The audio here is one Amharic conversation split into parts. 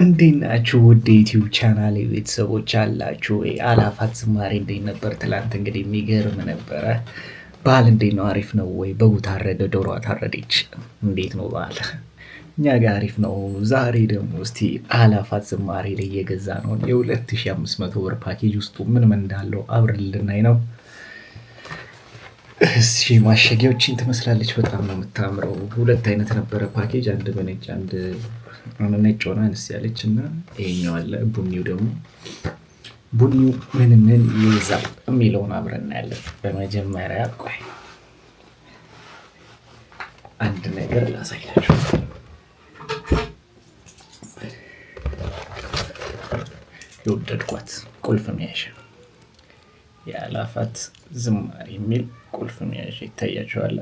እንዴት ናችሁ? ውድ ዩቲዩብ ቻናል ቤተሰቦች አላችሁ ወይ? አላፋት ዝማሬ እንዴት ነበር? ትላንት እንግዲህ የሚገርም ነበረ። በዓል እንዴት ነው? አሪፍ ነው ወይ? በጉ ታረደ፣ ዶሮ ታረደች። እንዴት ነው በዓል? እኛ ጋር አሪፍ ነው። ዛሬ ደግሞ እስቲ አላፋት ዝማሬ ላይ እየገዛ ነው የ2500 ብር ፓኬጅ ውስጡ ምን ምን እንዳለው አብረን ልናይ ነው። እሺ ማሸጊያዎችን ትመስላለች። በጣም ነው የምታምረው። ሁለት አይነት ነበረ ፓኬጅ፣ አንድ በነጭ አንድ ነጭ ሆና አነስ ያለች እና ይሄኛው አለ። ቡኒው ደግሞ ቡኒው ምን ምን ይይዛል የሚለውን አብረን እናያለን። በመጀመሪያ ቆይ አንድ ነገር ላሳያችሁ። የወደድኳት ቁልፍ መያዣ የአላፋት ዝማሬ የሚል ቁልፍ መያዣ ይታያችኋል።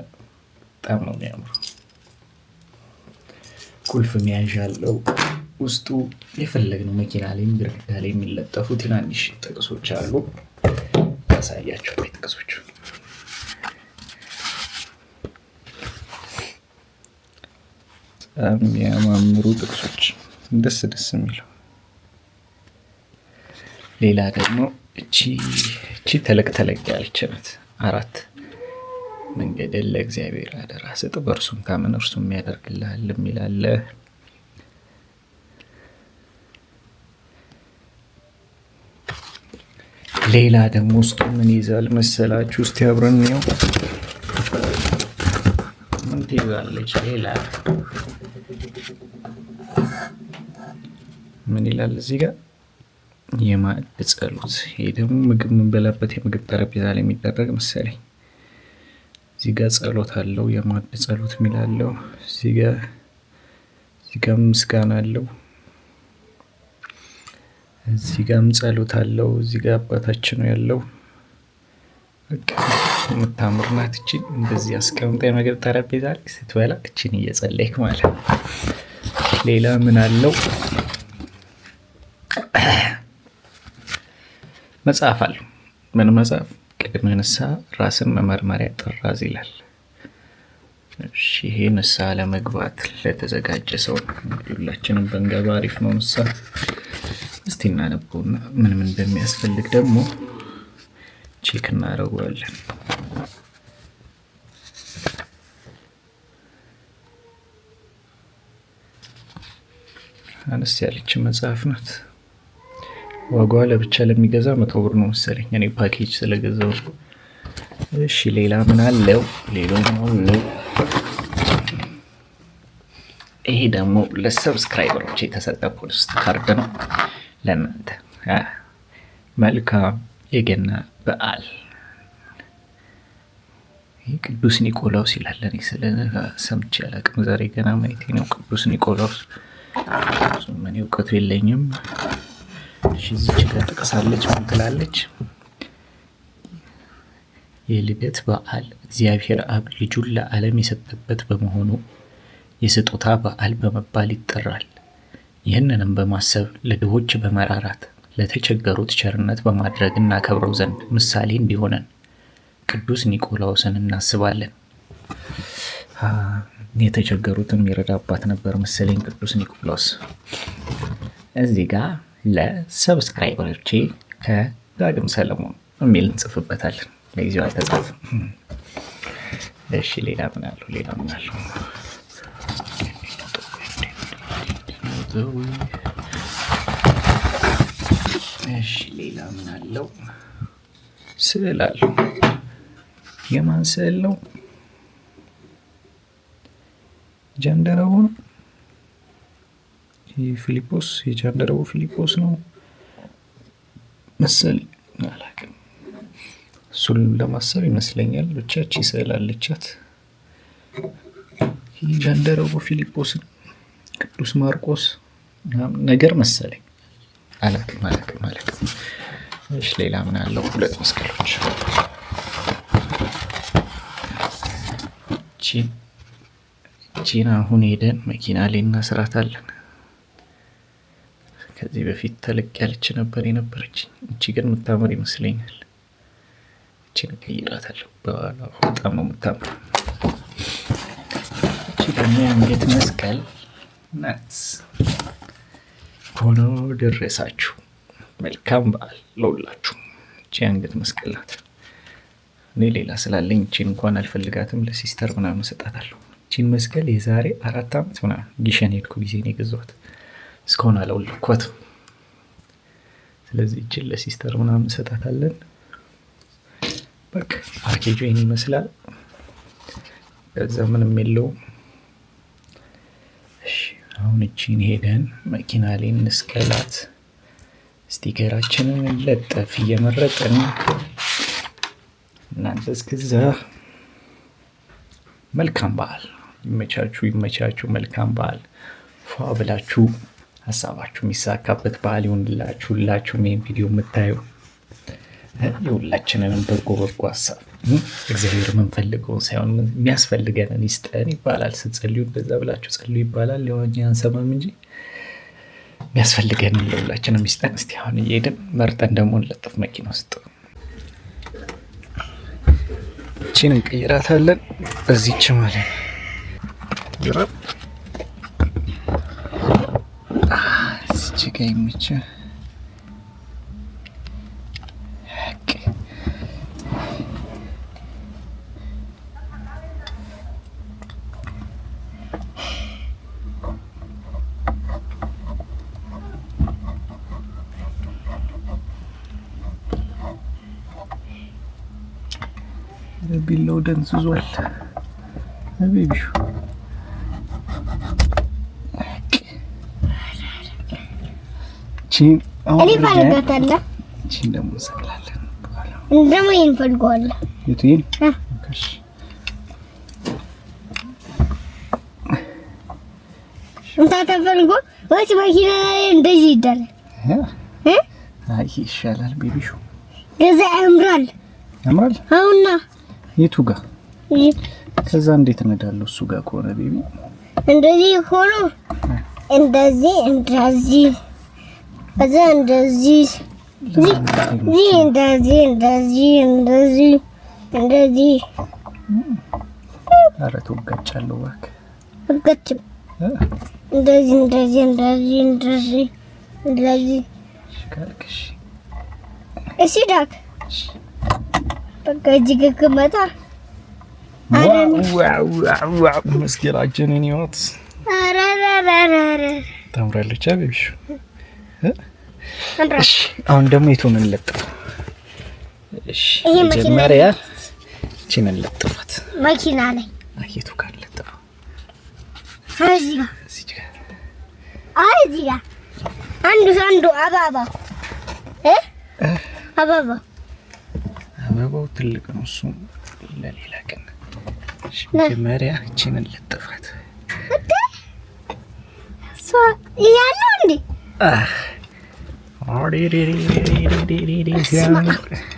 በጣም ነው የሚያምረው። ቁልፍ መያዣ አለው። ውስጡ የፈለግነው መኪና ላይ ግድግዳ ላይ የሚለጠፉ ትናንሽ ጥቅሶች አሉ። ያሳያቸው ጥቅሶቹ በጣም የሚያማምሩ ጥቅሶች፣ ደስ ደስ የሚለው። ሌላ ደግሞ እቺ ተለቅ ተለቅ ያለች ናት። 4 መንገድን ለእግዚአብሔር አደራ ስጥ፣ በእርሱም ታመን እርሱም ያደርግልሃል የሚል አለ። ሌላ ደግሞ ውስጡ ምን ይዛል መሰላችሁ? እስቲ አብረን እንየው። ምን ትይዛለች? ሌላ ምን ይላል እዚህ ጋር? የማዕድ ጸሎት። ይሄ ደግሞ ምግብ የምንበላበት የምግብ ጠረጴዛ ላይ የሚደረግ መሰለኝ። እዚህ ጋር ጸሎት አለው። የማዕድ ጸሎት የሚላለው እዚህ ጋር ምስጋና አለው። እዚህ ጋርም ጸሎት አለው። እዚህ ጋር አባታችን ነው ያለው። በቃ የምታምር ናት። እቺን እንደዚህ አስቀምጠ የምግብ ጠረጴዛ ላይ ስትበላ እቺን እየጸለይክ ማለት ነው። ሌላ ምን አለው? መጽሐፍ አለው። ምን መጽሐፍ? ቅድመ ንስሐ ራስን መመርመሪያ ጥራዝ ይላል። እሺ ይሄ ንስሐ ለመግባት ለተዘጋጀ ሰው ሁላችንም በእንገባ አሪፍ ነው ንስሐ። እስቲ እናነበውና ምን ምን እንደሚያስፈልግ ደግሞ ቼክ እናደርገዋለን። አነስ ያለች መጽሐፍ ናት። ዋጋዋ ለብቻ ለሚገዛ 100 ብር ነው መሰለኝ። እኔ ፓኬጅ ስለገዛው። እሺ ሌላ ምን አለው? ይሄ ደግሞ ለሰብስክራይበሮች የተሰጠ ፖስት ካርድ ነው ለእናንተ። መልካም የገና በዓል። ይህ ቅዱስ ኒቆላውስ ይላል። እኔ ሰምቼ አላውቅም። ዛሬ ገና ማየቴ ነው። ቅዱስ ኒቆላውስ ምን እውቀቱ የለኝም። እዚች ጋር ጠቅሳለች። ምን ትላለች? የልደት በዓል እግዚአብሔር አብ ልጁን ለዓለም የሰጠበት በመሆኑ የስጦታ በዓል በመባል ይጠራል። ይህንንም በማሰብ ለድሆች በመራራት ለተቸገሩት ቸርነት በማድረግ እናከብረው ዘንድ ምሳሌ እንዲሆነን ቅዱስ ኒቆላውስን እናስባለን። የተቸገሩትን የሚረዳ አባት ነበር መሰለኝ ቅዱስ ኒቆላውስ። እዚህ ጋር ለሰብስክራይበሮቼ ከዳግም ሰለሞን የሚል እንጽፍበታለን። ለጊዜው አልተጻፈም። እሺ ሌላ ምን አለው? እሺ ሌላ ምን አለው? ስዕል አለው። የማን ስዕል ነው? ጃንደረቡ ነው። ፊሊጶስ፣ የጃንደረቡ ፊሊጶስ ነው መሰለኝ። አላውቅም። እሱን ለማሰብ ይመስለኛል። ብቻ እቺ ስዕል አለቻት። ጃንደረቡ ፊሊጶስ፣ ቅዱስ ማርቆስ ነገር መሰለኝ። አላውቅም። እሺ ሌላ ምን አለው? 2 መስቀሎች። ቺና አሁን ሄደን መኪና ላይ እናስራታለን። ከዚህ በፊት ተለቅ ያለች ነበር የነበረች። እቺ ግን የምታምር ይመስለኛል። እቺን እቀይራታለሁ። በጣም ነው የምታምር። እቺ ደግሞ የአንገት መስቀል ናት። ሆኖ ደረሳችሁ። መልካም በዓል ለሁላችሁ። እቺ አንገት መስቀል ናት። እኔ ሌላ ስላለኝ እቺን እንኳን አልፈልጋትም። ለሲስተር ምናምን እሰጣታለሁ። እቺን መስቀል የዛሬ 4 ዓመት ምናምን ጊሸን ሄድኩ ጊዜ ነው የገዛኋት። እስካሁን አላውለኳትም። ስለዚህ እቺን ለሲስተር ምናምን እሰጣታለን። በቃ ፓኬጁ ይሄን ይመስላል። ከዛ ምንም የለውም። እሺ አሁን እቺን ሄደን መኪና ላይ እንስቀላት። ስቲከራችንን እንለጠፍ እየመረጥን። እናንተ እስከዛ መልካም በዓል። ይመቻችሁ። መልካም በዓል። ፏ ብላችሁ ሀሳባችሁ የሚሳካበት በዓል ይሁንላችሁ። ሁላችሁም ይህን ቪዲዮ የምታዩ የሁላችንንም በጎ ሀሳብ እግዚአብሔር የምንፈልገውን ሳይሆን የሚያስፈልገንን ይስጠን ይባላል። ስትጸልዩ እንደዛ ብላችሁ ጸልዩ ይባላል። የሆነ አንሰማም እንጂ የሚያስፈልገንን ለሁላችንም ይስጠን። እስቲ አሁን እየሄድን መርጠን ደግሞ እንለጥፍ መኪና ውስጥ። እቺን እንቀይራታለን በዚህች ማለት ነው። እዚች ጋ የሚችል ቢላው ደንዝዟል። አቤቢሹ እቺን አሁን ፈልጋታለሁ። እቺን ደግሞ እንሰቅላለን። እንደማ ይንፈልጋለሁ። የቱን እሺ እንታ ተፈልጎ ወይስ መኪና ላይ እንደዚህ ይደረግ? አይ ይሻላል። ቤቢሹ ገዛ ያምራል። አሁንና የቱ ጋር ከዛ እንዴት እንዳለው እሱ ጋር ከሆነ ቤቢ እንደዚህ ሆኖ እንደዚህ ከዛ እንደዚህ ኧረ ተወጋጫለሁ እባክህ። አልጋጭም። እንደዚህ ካልክሽ እሺ ዳክ በቃ እጅግ ከመጣ ዋው መስገራችንን ይወት አራራራራ ታምራለች አቤቢሽ። እሺ አሁን ደግሞ የቱን እንለጥፍ? እሺ መጀመሪያ እቺን እንለጥፋት መኪና ላይ። አየቱ ጋር እንለጥፋ። እዚህ ጋር አንዱ አበባው ትልቅ ነው። እሱ ለሌላ ቀን። እሺ መጀመሪያ እቺን እንለጥፋት። ያለው እንዴ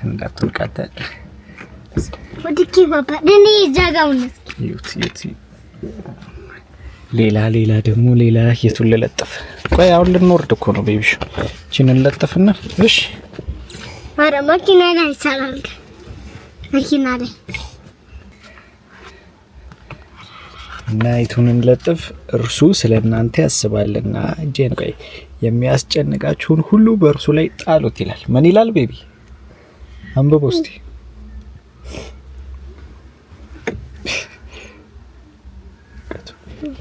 እንዳትወልቃታል። ወድቂ ባባ ደኔ ጃጋው ነው። ሌላ ደግሞ የቱን ልለጥፍ? ቆይ አሁን ልንወርድ እኮ ነው ቤቢሽ። እቺን እንለጥፍና እሺ አረ መኪና ላይ ይሰራል። መኪና ላይ እና የቱን እንለጥፍ? እርሱ ስለእናንተ ያስባልና እጄን ቆይ የሚያስጨንቃችሁን ሁሉ በእርሱ ላይ ጣሉት ይላል። ምን ይላል ቤቢ? አንብበው እስቲ።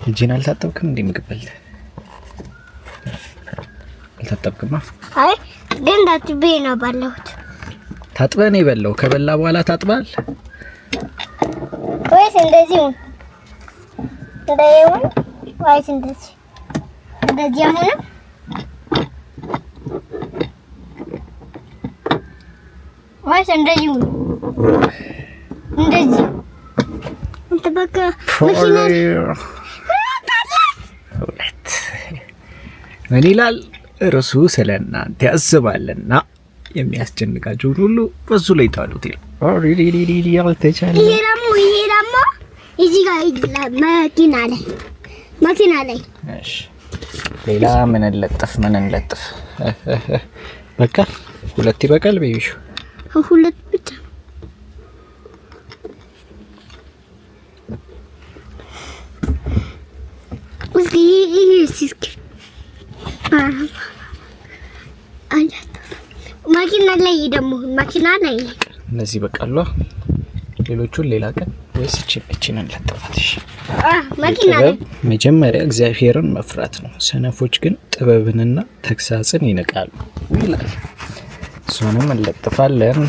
እጄን አልታጠብክም እንዴ? ምግብ በልተህ አልታጠብክማ? አይ ግን ታጥቤ ነው ባለሁት። ታጥበህ ነው የበላው? ከበላ በኋላ ታጥባል ወይስ እንደዚህ ነው? ወይስ እንደዚህ አሁን ወይስ እንደዚህ እንት በቃ መኪና ምን ይላል? እርሱ ስለእናንተ ያስባልና የሚያስጨንቃችሁን ሁሉ በሱ ላይ ጣሉት ይላል። ይሄ ደግሞ እዚህ ጋር መኪና ላይ እሺ ሌላ ምን እንለጥፍ? በቃ ሁለት ይበቃል ቤቢሽ። ሁለት ብቻ እስኪ ማኪና ላይ ደግሞ ማኪና ላይ እነዚህ በቃሉ። ሌሎቹን ሌላ ቀን ወይስ እቺን እንለጥፋትሽ? ማኪና ላይ መጀመሪያ እግዚአብሔርን መፍራት ነው። ሰነፎች ግን ጥበብንና ተግሳጽን ይንቃሉ ይላል። እሱንም እንለጥፋለን።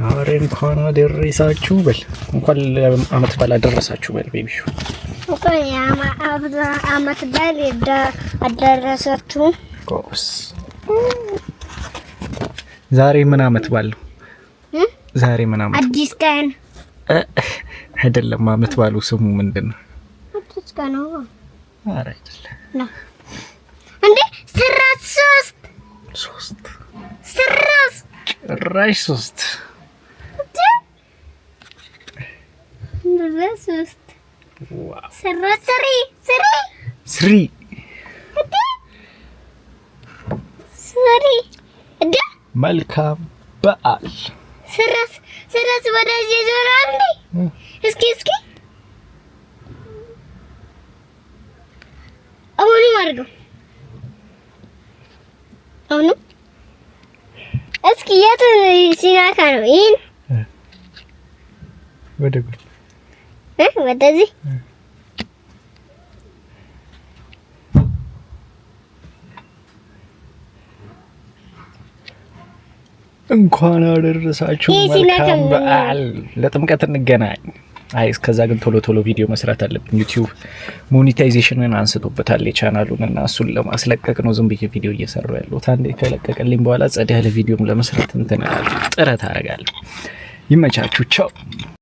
አሬ እንኳን አደረሳችሁ በል። እንኳን አመት በዓል አደረሳችሁ በል ቤቢሹ። አመት በዓል አደረሳችሁ። ኮርስ ዛሬ ምን አመት በዓል ነው? ዛሬ ምን አመት? አዲስ ቀን አይደለም። አመት በዓሉ ስሙ ምንድነው? አዲስ ቀን ነው። ኧረ አይደለም ነው እንዴ? ስራት ሶስት ጭራሽ ሶስት ስራት ስሪ መልካም በዓል። ስራት ወደዚህ ዞራል። እስኪ አሁንም አድርገው። አሁንም እስኪ የቱን ሲናካ ነው? ይሄን ወደ ጎን ወደዚህ እንኳን አደረሳችሁ። መልካም በዓል። ለጥምቀት እንገናኝ። እስከዛ ግን ቶሎ ቪዲዮ መስራት አለብን። ዩቲዩብ ሞኔታይዜሽንን አንስቶበታል የቻናሉን እና እሱን ለማስለቀቅ ነው ዝም ብዬ ቪዲዮ እየሰራሁ ያለሁት። አንዴ ከለቀቀልኝ በኋላ ጸዳ ያለ ቪዲዮም ለመስራት ጥረት አደርጋለሁ። ይመቻችሁ። ቻው